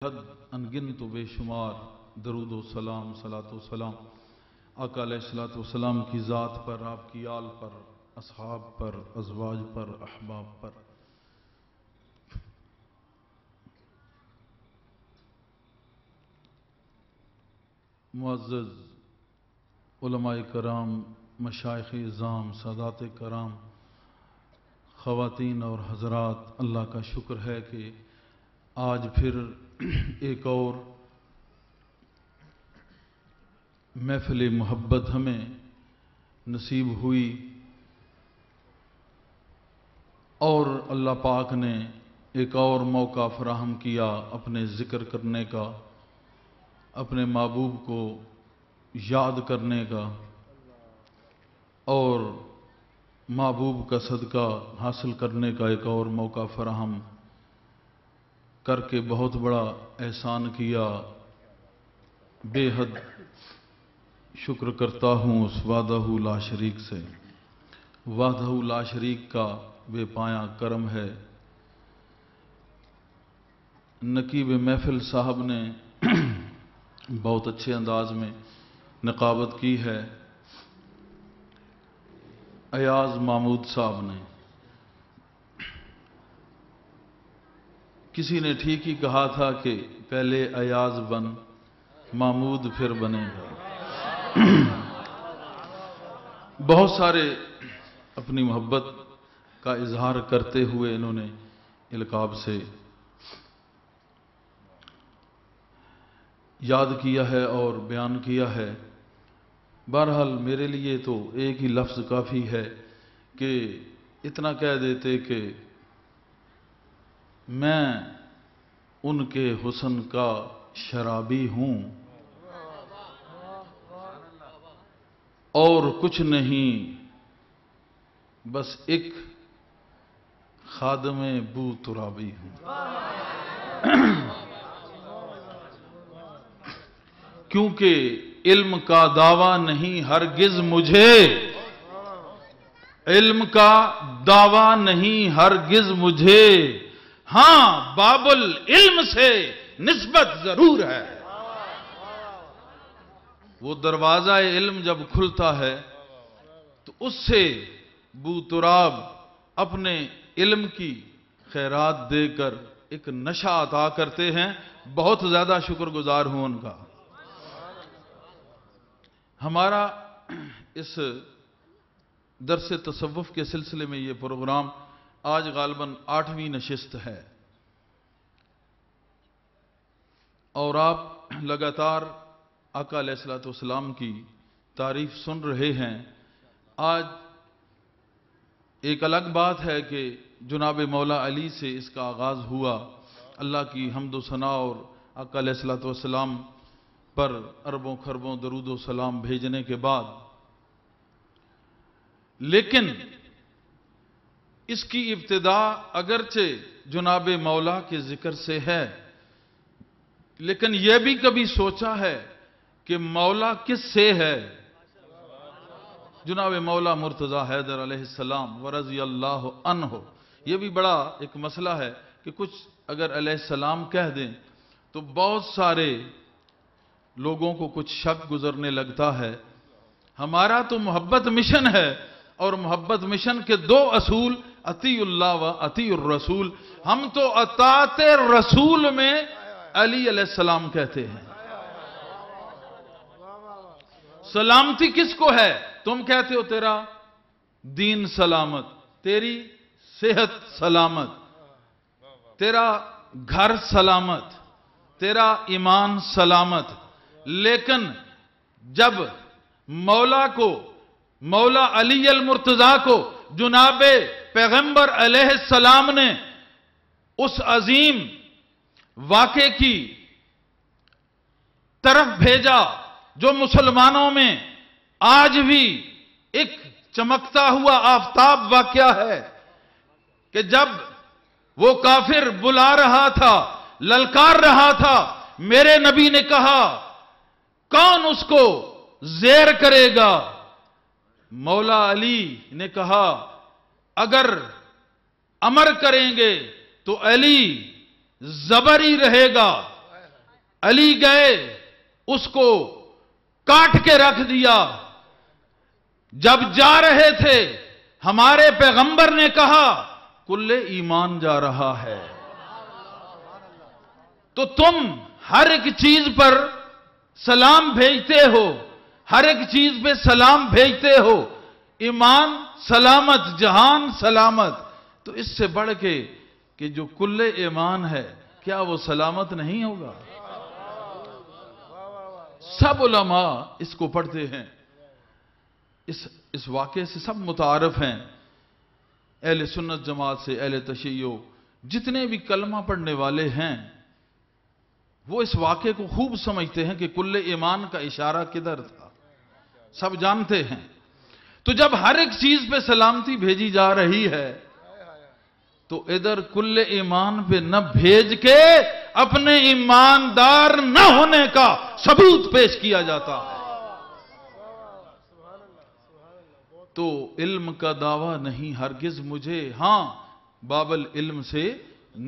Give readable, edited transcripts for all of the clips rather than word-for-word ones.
حد انگنت و بے شمار درود و سلام صلاۃ و سلام آقا علیہ الصلوۃ والسلام کی ذات پر، آپ کی آل پر، اصحاب پر، ازواج پر، احباب پر۔ معزز علماء کرام، مشائخ اعظام، سادات کرام، خواتین اور حضرات، اللہ کا شکر ہے کہ آج پھر ایک اور محفل محبت ہمیں نصیب ہوئی اور اللہ پاک نے ایک اور موقع فراہم کیا اپنے ذکر کرنے کا، اپنے محبوب کو یاد کرنے کا اور محبوب کا صدقہ حاصل کرنے کا ایک اور موقع فراہم کر کے بہت بڑا احسان کیا۔ بے حد شکر کرتا ہوں اس وحدہ لا شریک سے۔ وحدہ لا شریک کا بے پایاں کرم ہے۔ نقیب محفل صاحب نے بہت اچھے انداز میں نقابت کی ہے، ایاز محمود صاحب نے۔ کسی نے ٹھیک ہی کہا تھا کہ پہلے ایاز بن، محمود پھر بنے گا۔ بہت سارے اپنی محبت کا اظہار کرتے ہوئے انہوں نے القاب سے یاد کیا ہے اور بیان کیا ہے۔ بہرحال میرے لیے تو ایک ہی لفظ کافی ہے کہ اتنا کہہ دیتے کہ میں ان کے حسن کا شرابی ہوں اور کچھ نہیں، بس ایک خادم بو ترابی ہوں۔ کیونکہ علم کا دعویٰ نہیں ہرگز مجھے، علم کا دعویٰ نہیں ہرگز مجھے، ہاں باب العلم سے نسبت ضرور ہے۔ وہ دروازہ علم جب کھلتا ہے تو اس سے بو تراب اپنے علم کی خیرات دے کر ایک نشہ عطا کرتے ہیں۔ بہت زیادہ شکر گزار ہوں ان کا۔ ہمارا اس درس تصوف کے سلسلے میں یہ پروگرام آج غالباً 8ویں نشست ہے اور آپ لگاتار آقا علیہ الصلوۃ والسلام کی تعریف سن رہے ہیں۔ آج ایک الگ بات ہے کہ جناب مولا علی سے اس کا آغاز ہوا، اللہ کی حمد و ثنا اور آقا علیہ الصلوۃ والسلام پر اربوں خربوں درود و سلام بھیجنے کے بعد، لیکن اس کی ابتدا اگرچہ جناب مولا کے ذکر سے ہے، لیکن یہ بھی کبھی سوچا ہے کہ مولا کس سے ہے؟ جناب مولا مرتضی حیدر علیہ السلام ورضی اللہ عنہ۔ یہ بھی بڑا ایک مسئلہ ہے کہ کچھ اگر علیہ السلام کہہ دیں تو بہت سارے لوگوں کو کچھ شک گزرنے لگتا ہے۔ ہمارا تو محبت مشن ہے اور محبت مشن کے 2 اصول اطیع اللہ و اطیع الرسول۔ ہم تو اطاعت رسول میں علی علیہ السلام کہتے ہیں۔ سلامتی کس کو ہے؟ تم کہتے ہو تیرا دین سلامت، تیری صحت سلامت، تیرا گھر سلامت، تیرا ایمان سلامت، لیکن جب مولا کو، مولا علی المرتضی کو جناب پیغمبر علیہ السلام نے اس عظیم واقعے کی طرف بھیجا جو مسلمانوں میں آج بھی ایک چمکتا ہوا آفتاب واقعہ ہے، کہ جب وہ کافر بلا رہا تھا، للکار رہا تھا، میرے نبی نے کہا کون اس کو زیر کرے گا؟ مولا علی نے کہا اگر امر کریں گے تو علی زبر ہی رہے گا، علی گئے اس کو کاٹ کے رکھ دیا. جب جا رہے تھے ہمارے پیغمبر نے کہا کل ایمان جا رہا ہے. تو تم ہر ایک چیز پر سلام بھیجتے ہو, ہر ایک چیز پہ سلام بھیجتے ہو. ایمان سلامت, جہان سلامت. تو اس سے بڑھ کے کہ جو کل ایمان ہے کیا وہ سلامت نہیں ہوگا؟ سب علماء اس کو پڑھتے ہیں, اس واقعے سے سب متعارف ہیں. اہل سنت جماعت سے اہل تشیع جتنے بھی کلمہ پڑھنے والے ہیں وہ اس واقعے کو خوب سمجھتے ہیں کہ کل ایمان کا اشارہ کدھر تھا, سب جانتے ہیں. تو جب ہر ایک چیز پہ سلامتی بھیجی جا رہی ہے تو ادھر کل ایمان پہ نہ بھیج کے اپنے ایماندار نہ ہونے کا ثبوت پیش کیا جاتا ہے. تو علم کا دعویٰ نہیں ہرگز مجھے, ہاں بابل علم سے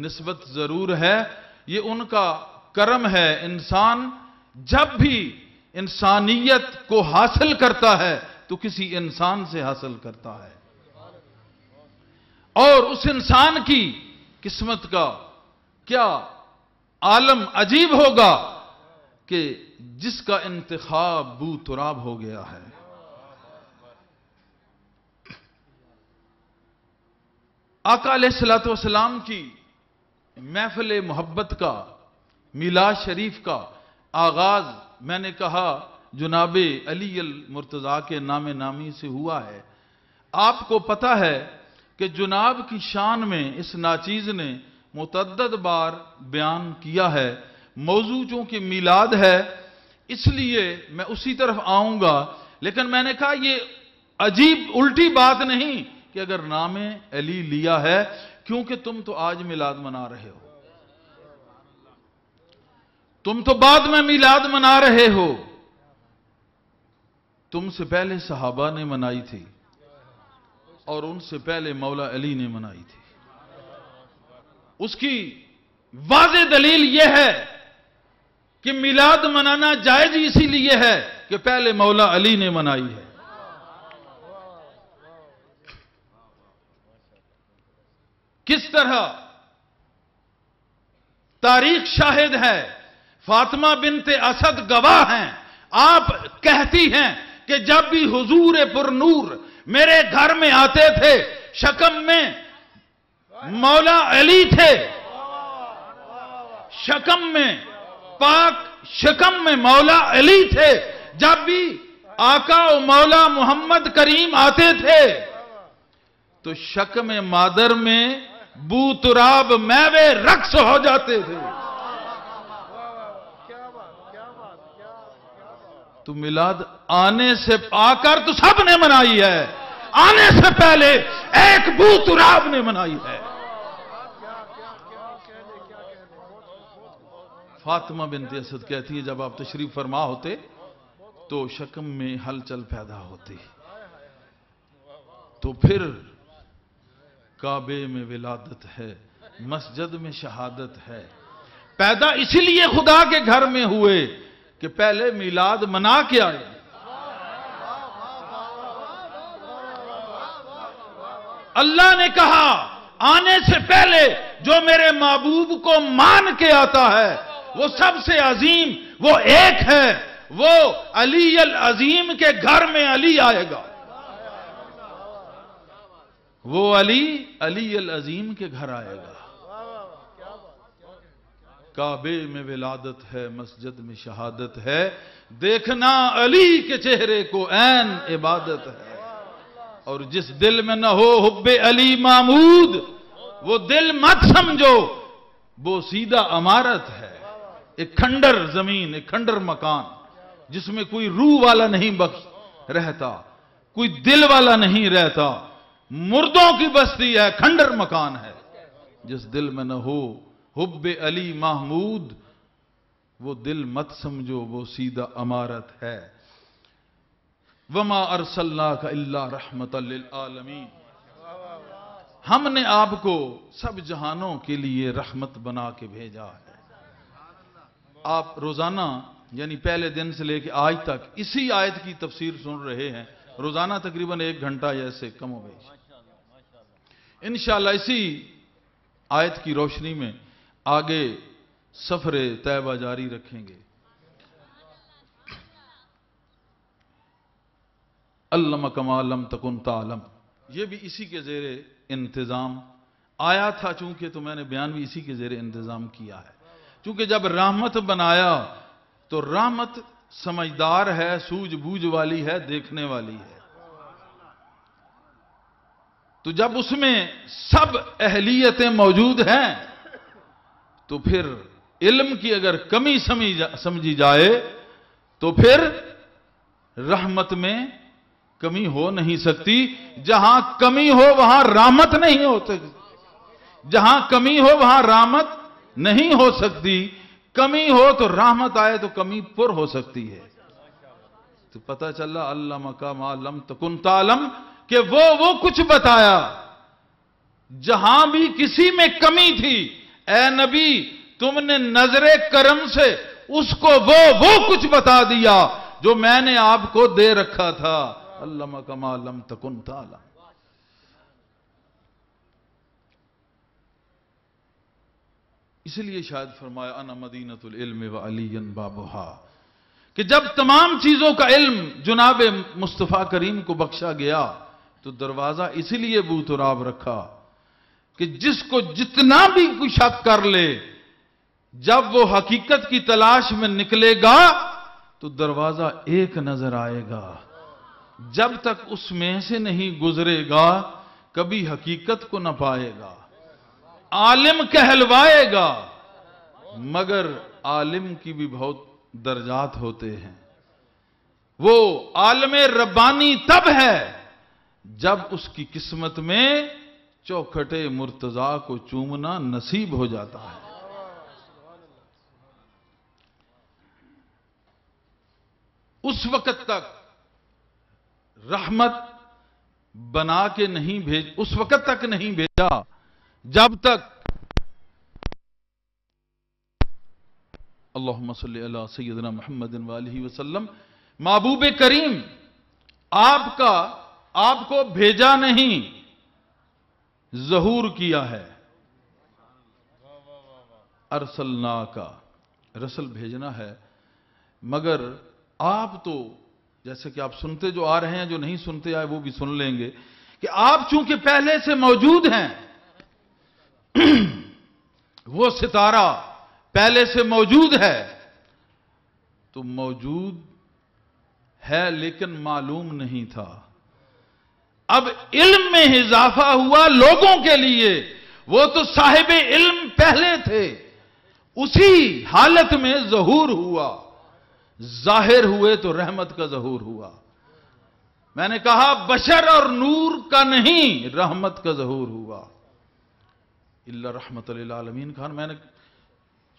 نسبت ضرور ہے, یہ ان کا کرم ہے. انسان جب بھی انسانیت کو حاصل کرتا ہے تو کسی انسان سے حاصل کرتا ہے, اور اس انسان کی قسمت کا کیا عالم عجیب ہوگا کہ جس کا انتخاب بو تراب ہو گیا ہے. آقا علیہ الصلوۃ والسلام کی محفل محبت کا, میلاد شریف کا آغاز میں نے کہا جناب علی المرتضیٰ کے نام نامی سے ہوا ہے. آپ کو پتہ ہے کہ جناب کی شان میں اس ناچیز نے متعدد بار بیان کیا ہے. موضوع چونکہ میلاد ہے اس لیے میں اسی طرف آؤں گا, لیکن میں نے کہا یہ عجیب الٹی بات نہیں کہ اگر نام علی لیا ہے, کیونکہ تم تو آج میلاد منا رہے ہو, تم تو بعد میں میلاد منا رہے ہو. تم سے پہلے صحابہ نے منائی تھی اور ان سے پہلے مولا علی نے منائی تھی. اس کی واضح دلیل یہ ہے کہ میلاد منانا جائز اسی لیے ہے کہ پہلے مولا علی نے منائی ہے. کس طرح تاریخ شاہد ہے, فاطمہ بنت اسد گواہ ہیں. آپ کہتی ہیں کہ جب بھی حضور پر نور میرے گھر میں آتے تھے شکم میں مولا علی تھے, شکم میں پاک شکم میں مولا علی تھے. جب بھی آقا و مولا محمد کریم آتے تھے تو شکم مادر میں بو تراب میوے رقص ہو جاتے تھے. تو میلاد آنے سے آ کر تو سب نے منائی ہے, آنے سے پہلے ایک بو تراب نے منائی ہے. فاطمہ بنت اسد کہتی ہے جب آپ تشریف فرما ہوتے تو شکم میں ہلچل پیدا ہوتی, تو پھر کعبے میں ولادت ہے, مسجد میں شہادت ہے. پیدا اسی لیے خدا کے گھر میں ہوئے کہ پہلے میلاد منا کے آئے. اللہ نے کہا آنے سے پہلے جو میرے محبوب کو مان کے آتا ہے وہ سب سے عظیم, وہ ایک ہے, وہ علی العظیم کے گھر میں علی آئے گا. وہ علی العظیم کے گھر آئے گا. کعبے میں ولادت ہے, مسجد میں شہادت ہے, دیکھنا علی کے چہرے کو عین عبادت ہے. اور جس دل میں نہ ہو حب علی محمود وہ دل مت سمجھو, وہ سیدھا عمارت ہے, ایک کھنڈر زمین, ایک کھنڈر مکان جس میں کوئی روح والا نہیں رہتا, کوئی دل والا نہیں رہتا, مردوں کی بستی ہے, کھنڈر مکان ہے. جس دل میں نہ ہو حب علی محمود وہ دل مت سمجھو, وہ سیدھا عمارت ہے. وما ارسلناک الا رحمتا للعالمین, ہم نے آپ کو سب جہانوں کے لیے رحمت بنا کے بھیجا ہے. آپ روزانہ یعنی پہلے دن سے لے کے آج تک اسی آیت کی تفسیر سن رہے ہیں، روزانہ تقریباً 1 گھنٹہ یا سے کم ہو گئی، انشاءاللہ اسی آیت کی روشنی میں آگے سفر طیبہ جاری رکھیں گے۔ علمک ما لم تکن تعلم، یہ بھی اسی کے زیر انتظام آیا تھا، چونکہ تو میں نے بیان بھی اسی کے زیر انتظام کیا ہے۔ چونکہ جب رحمت بنایا تو رحمت سمجھدار ہے، سوجھ بوجھ والی ہے، دیکھنے والی ہے، تو جب اس میں سب اہلیتیں موجود ہیں تو پھر علم کی اگر کمی سمجھی جائے تو پھر رحمت میں کمی ہو نہیں سکتی۔ جہاں کمی ہو وہاں رحمت نہیں ہو سکتی، جہاں کمی ہو وہاں رحمت نہیں ہو سکتی، کمی ہو تو رحمت آئے تو کمی پر ہو سکتی ہے۔ تو پتہ چلا علمک ما لم تکن تعلم کہ وہ کچھ بتایا جہاں بھی کسی میں کمی تھی، اے نبی تم نے نظر کرم سے اس کو وہ کچھ بتا دیا جو میں نے آپ کو دے رکھا تھا۔ علمک ما لم تکن تعلم۔ اس لیے شاید فرمایا انا مدینۃ العلم وعلی بابھا، کہ جب تمام چیزوں کا علم جناب مصطفیٰ کریم کو بخشا گیا تو دروازہ اس لیے بوتراب رکھا کہ جس کو جتنا بھی کوئی شک کر لے، جب وہ حقیقت کی تلاش میں نکلے گا تو دروازہ ایک نظر آئے گا، جب تک اس میں سے نہیں گزرے گا کبھی حقیقت کو نہ پائے گا۔ عالم کہلوائے گا مگر عالم کی بھی بہت درجات ہوتے ہیں، وہ عالم ربانی تب ہے جب اس کی قسمت میں چوکھٹے مرتضیٰ کو چومنا نصیب ہو جاتا ہے۔ اس وقت تک رحمت بنا کے نہیں اس وقت تک نہیں بھیجا جب تک اللہم صلی علی سیدنا محمد وآلہ وسلم محبوب کریم آپ کو بھیجا نہیں، ظہور کیا ہے۔ ارسلناک، رسل بھیجنا ہے، مگر آپ تو جیسے کہ آپ سنتے جو آ رہے ہیں، جو نہیں سنتے آئے وہ بھی سن لیں گے کہ آپ چونکہ پہلے سے موجود ہیں، وہ ستارہ پہلے سے موجود ہے تو موجود ہے لیکن معلوم نہیں تھا۔ اب علم میں اضافہ ہوا لوگوں کے لیے، وہ تو صاحب علم پہلے تھے، اسی حالت میں ظہور ہوا، ظاہر ہوئے تو رحمت کا ظہور ہوا۔ میں نے کہا بشر اور نور کا نہیں، رحمت کا ظہور ہوا۔ اللہ رحمت للعالمین خان، میں نے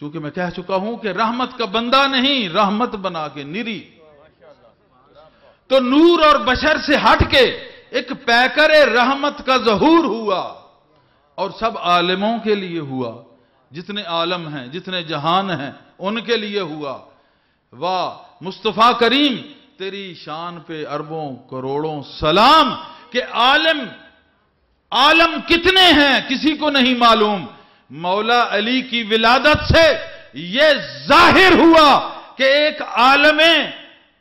چونکہ میں کہہ چکا ہوں کہ رحمت کا بندہ نہیں، رحمت بنا کے نری، تو نور اور بشر سے ہٹ کے ایک پیکر رحمت کا ظہور ہوا، اور سب عالموں کے لیے ہوا، جتنے عالم ہیں، جتنے جہان ہیں، ان کے لیے ہوا۔ واہ مصطفیٰ کریم تیری شان پہ اربوں کروڑوں سلام، کہ عالم کتنے ہیں کسی کو نہیں معلوم۔ مولا علی کی ولادت سے یہ ظاہر ہوا کہ ایک عالم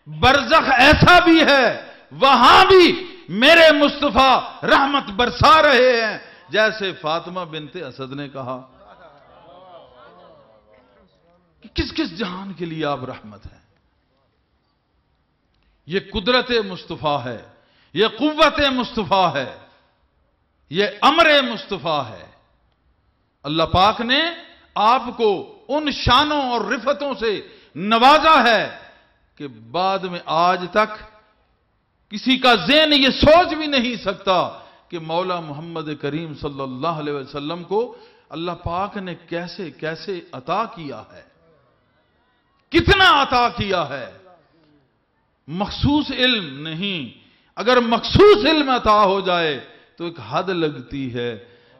برزخ ایسا بھی ہے، وہاں بھی میرے مصطفیٰ رحمت برسا رہے ہیں، جیسے فاطمہ بنت اسد نے کہا کہ کس کس جہان کے لیے آپ رحمت ہیں۔ یہ قدرت مصطفیٰ ہے، یہ قوت مصطفیٰ ہے، یہ امر مصطفیٰ ہے۔ اللہ پاک نے آپ کو ان شانوں اور رفتوں سے نوازا ہے کہ بعد میں آج تک کسی کا ذہن یہ سوچ بھی نہیں سکتا کہ مولا محمد کریم صلی اللہ علیہ وسلم کو اللہ پاک نے کیسے کیسے عطا کیا ہے، کتنا عطا کیا ہے۔ مخصوص علم نہیں، اگر مخصوص علم عطا ہو جائے تو ایک حد لگتی ہے،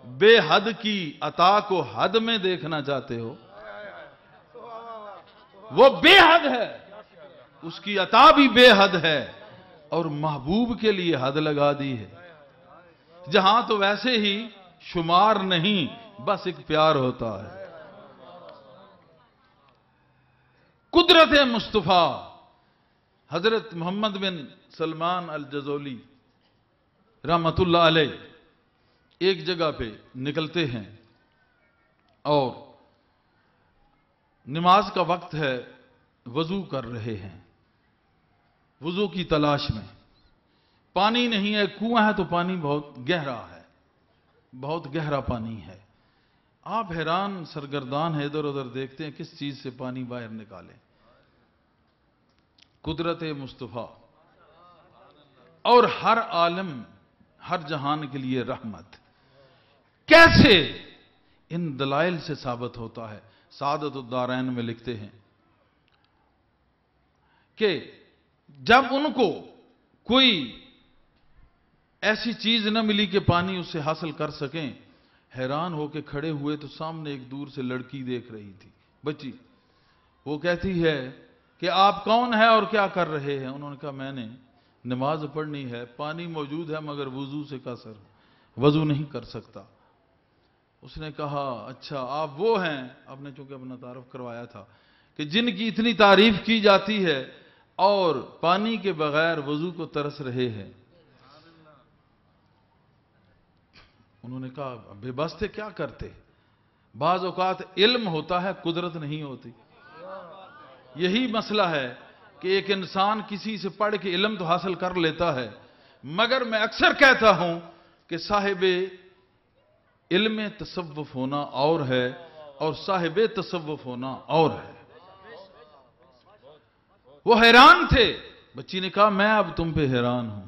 بے حد کی عطا کو حد میں دیکھنا چاہتے ہو؟ وہ بے حد ہے، اس کی عطا بھی بے حد ہے، اور محبوب کے لیے حد لگا دی ہے، جہاں تو ویسے ہی شمار نہیں، بس ایک پیار ہوتا ہے۔ قدرت مصطفیٰ حضرت محمد بن سلمان الجزولی رحمت اللہ علیہ ایک جگہ پہ نکلتے ہیں اور نماز کا وقت ہے، وضو کر رہے ہیں، وضو کی تلاش میں، پانی نہیں ہے، کنواں ہے تو پانی بہت گہرا ہے، بہت گہرا پانی ہے، آپ حیران سرگردان ہے، ادھر ادھر دیکھتے ہیں کس چیز سے پانی باہر نکالیں۔ قدرت مصطفیٰ اور ہر عالم، ہر جہان کے لیے رحمت، کیسے ان دلائل سے ثابت ہوتا ہے۔ سعادت الدارین میں لکھتے ہیں کہ جب ان کو کوئی ایسی چیز نہ ملی کہ پانی اس سے حاصل کر سکیں، حیران ہو کے کھڑے ہوئے تو سامنے ایک دور سے لڑکی دیکھ رہی تھی، بچی، وہ کہتی ہے کہ آپ کون ہیں اور کیا کر رہے ہیں؟ انہوں نے کہا میں نے نماز پڑھنی ہے، پانی موجود ہے مگر وضو سے قصر، وضو نہیں کر سکتا۔ اس نے کہا اچھا آپ وہ ہیں، آپ نے چونکہ اپنا تعارف کروایا تھا، کہ جن کی اتنی تعریف کی جاتی ہے اور پانی کے بغیر وضو کو ترس رہے ہیں۔ انہوں نے کہا بے بس تھے، کیا کرتے؟ بعض اوقات علم ہوتا ہے، قدرت نہیں ہوتی۔ یہی مسئلہ ہے کہ ایک انسان کسی سے پڑھ کے علم تو حاصل کر لیتا ہے، مگر میں اکثر کہتا ہوں کہ صاحب علم تصوف ہونا اور ہے اور صاحب تصوف ہونا اور ہے۔ وہ حیران تھے، بچی نے کہا میں اب تم پہ حیران ہوں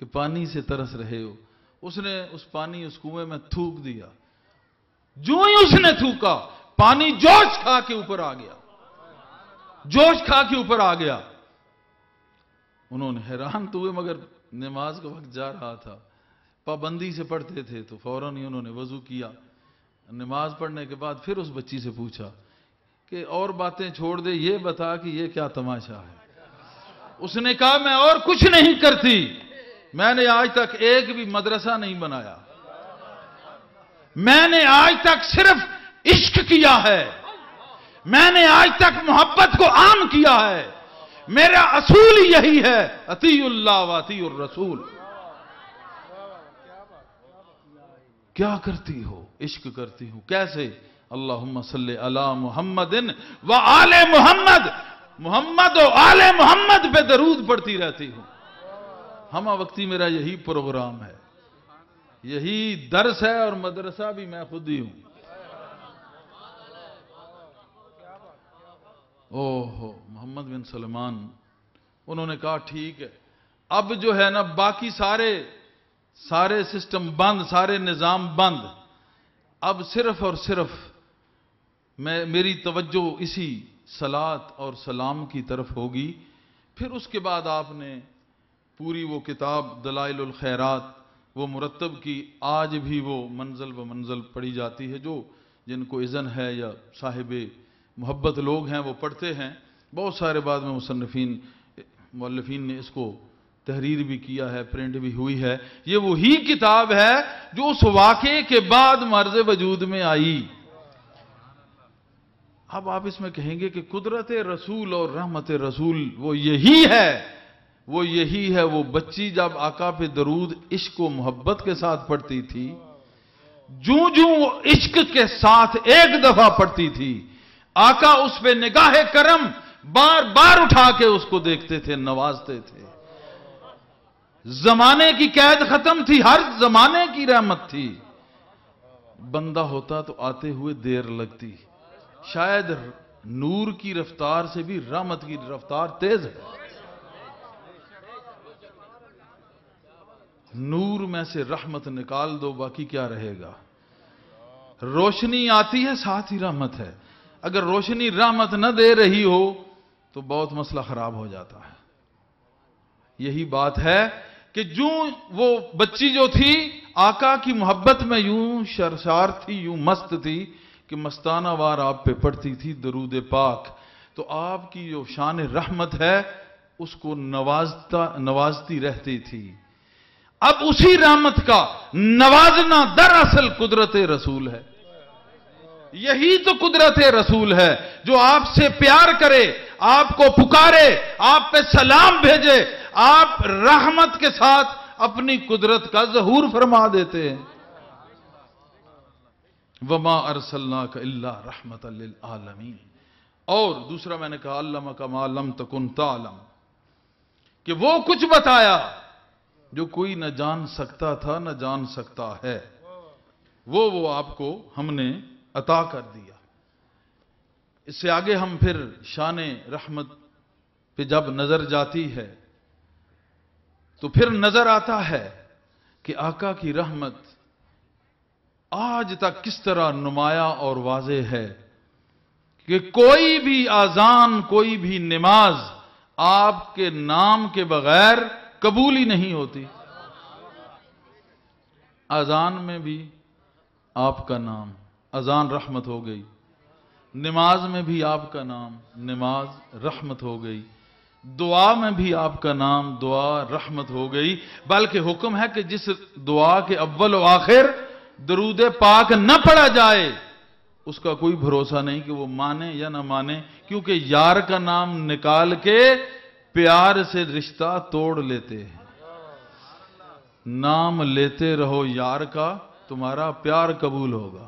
کہ پانی سے ترس رہے ہو۔ اس نے اس پانی اس کنویں میں تھوک دیا، جو ہی اس نے تھوکا پانی جوش کھا کے اوپر آ گیا، جوش کھا کے اوپر آ گیا۔ انہوں نے حیران تو ہوئے، مگر نماز کا وقت جا رہا تھا، پابندی سے پڑھتے تھے تو فوراً ہی انہوں نے وضو کیا۔ نماز پڑھنے کے بعد پھر اس بچی سے پوچھا کہ اور باتیں چھوڑ دے، یہ بتا کہ یہ کیا تماشا ہے؟ اس نے کہا میں اور کچھ نہیں کرتی، میں نے آج تک ایک بھی مدرسہ نہیں بنایا، میں نے آج تک صرف عشق کیا ہے، میں نے آج تک محبت کو عام کیا ہے، میرا اصول یہی ہے، اطیعوا اللہ و اطیعوا الرسول۔ کیا کرتی ہو؟ عشق کرتی ہوں۔ کیسے؟ اللہم صلی علی محمد و آل محمد، محمد و آل محمد پہ درود پڑھتی رہتی ہوں۔ ہمہ وقتی میرا یہی پروگرام ہے، یہی درس ہے، اور مدرسہ بھی میں خود ہی ہوں۔ اوہ محمد بن سلمان، انہوں نے کہا ٹھیک ہے، اب جو ہے نا باقی سارے سسٹم بند، سارے نظام بند، اب صرف اور صرف میری توجہ اسی صلاۃ اور سلام کی طرف ہوگی۔ پھر اس کے بعد آپ نے پوری وہ کتاب دلائل الخیرات وہ مرتب کی، آج بھی وہ منزل و منزل پڑھی جاتی ہے، جو جن کو اذن ہے یا صاحب محبت لوگ ہیں وہ پڑھتے ہیں۔ بہت سارے بعد میں مصنفین مؤلفین نے اس کو تحریر بھی کیا ہے، پرنٹ بھی ہوئی ہے۔ یہ وہی کتاب ہے جو اس واقعے کے بعد مرز وجود میں آئی۔ اب آپ اس میں کہیں گے کہ قدرت رسول اور رحمت رسول وہ یہی ہے، وہ بچی جب آقا پہ درود عشق و محبت کے ساتھ پڑھتی تھی، وہ عشق کے ساتھ ایک دفعہ پڑھتی تھی، آقا اس پہ نگاہ کرم بار بار اٹھا کے اس کو دیکھتے تھے، نوازتے تھے۔ زمانے کی قید ختم تھی، ہر زمانے کی رحمت تھی۔ بندہ ہوتا تو آتے ہوئے دیر لگتی، شاید نور کی رفتار سے بھی رحمت کی رفتار تیز ہے۔ نور میں سے رحمت نکال دو، باقی کیا رہے گا؟ روشنی آتی ہے، ساتھ ہی رحمت ہے۔ اگر روشنی رحمت نہ دے رہی ہو تو بہت مسئلہ خراب ہو جاتا ہے۔ یہی بات ہے کہ وہ بچی جو تھی آقا کی محبت میں یوں سرشار تھی، یوں مست تھی کہ مستانہ وار آپ پہ پڑھتی تھی درود پاک۔ تو آپ کی جو شان رحمت ہے اس کو نوازتی رہتی تھی. اب اسی رحمت کا نوازنا دراصل قدرت رسول ہے. یہی تو قدرت رسول ہے جو آپ سے پیار کرے، آپ کو پکارے، آپ پہ سلام بھیجے، آپ رحمت کے ساتھ اپنی قدرت کا ظہور فرما دیتے ہیں. وما ارسلناک الا رحمتا للعالمین. اور دوسرا میں نے کہا علمک ما لم تکن تعلم، کہ وہ کچھ بتایا جو کوئی نہ جان سکتا تھا نہ جان سکتا ہے، وہ آپ کو ہم نے عطا کر دیا. اس سے آگے ہم پھر شان رحمت پہ جب نظر جاتی ہے تو پھر نظر آتا ہے کہ آقا کی رحمت آج تک کس طرح نمایاں اور واضح ہے کہ کوئی بھی اذان، کوئی بھی نماز آپ کے نام کے بغیر قبول ہی نہیں ہوتی. اذان میں بھی آپ کا نام، اذان رحمت ہو گئی. نماز میں بھی آپ کا نام، نماز رحمت ہو گئی. دعا میں بھی آپ کا نام، دعا رحمت ہو گئی. بلکہ حکم ہے کہ جس دعا کے اول و آخر درود پاک نہ پڑھا جائے اس کا کوئی بھروسہ نہیں کہ وہ مانے یا نہ مانے، کیونکہ یار کا نام نکال کے پیار سے رشتہ توڑ لیتے ہیں. نام لیتے رہو یار کا، تمہارا پیار قبول ہوگا.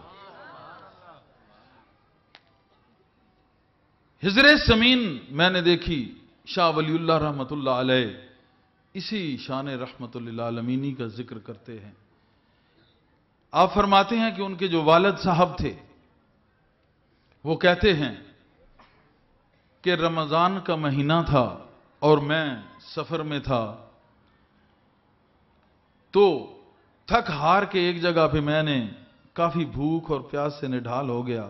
حضر سمین میں نے دیکھی، شاہ ولی اللہ رحمت اللہ علیہ اسی شان رحمت للعالمینی کا ذکر کرتے ہیں. آپ فرماتے ہیں کہ ان کے جو والد صاحب تھے وہ کہتے ہیں کہ رمضان کا مہینہ تھا اور میں سفر میں تھا، تو تھک ہار کے ایک جگہ پہ میں نے کافی بھوک اور پیاس سے نڈھال ہو گیا.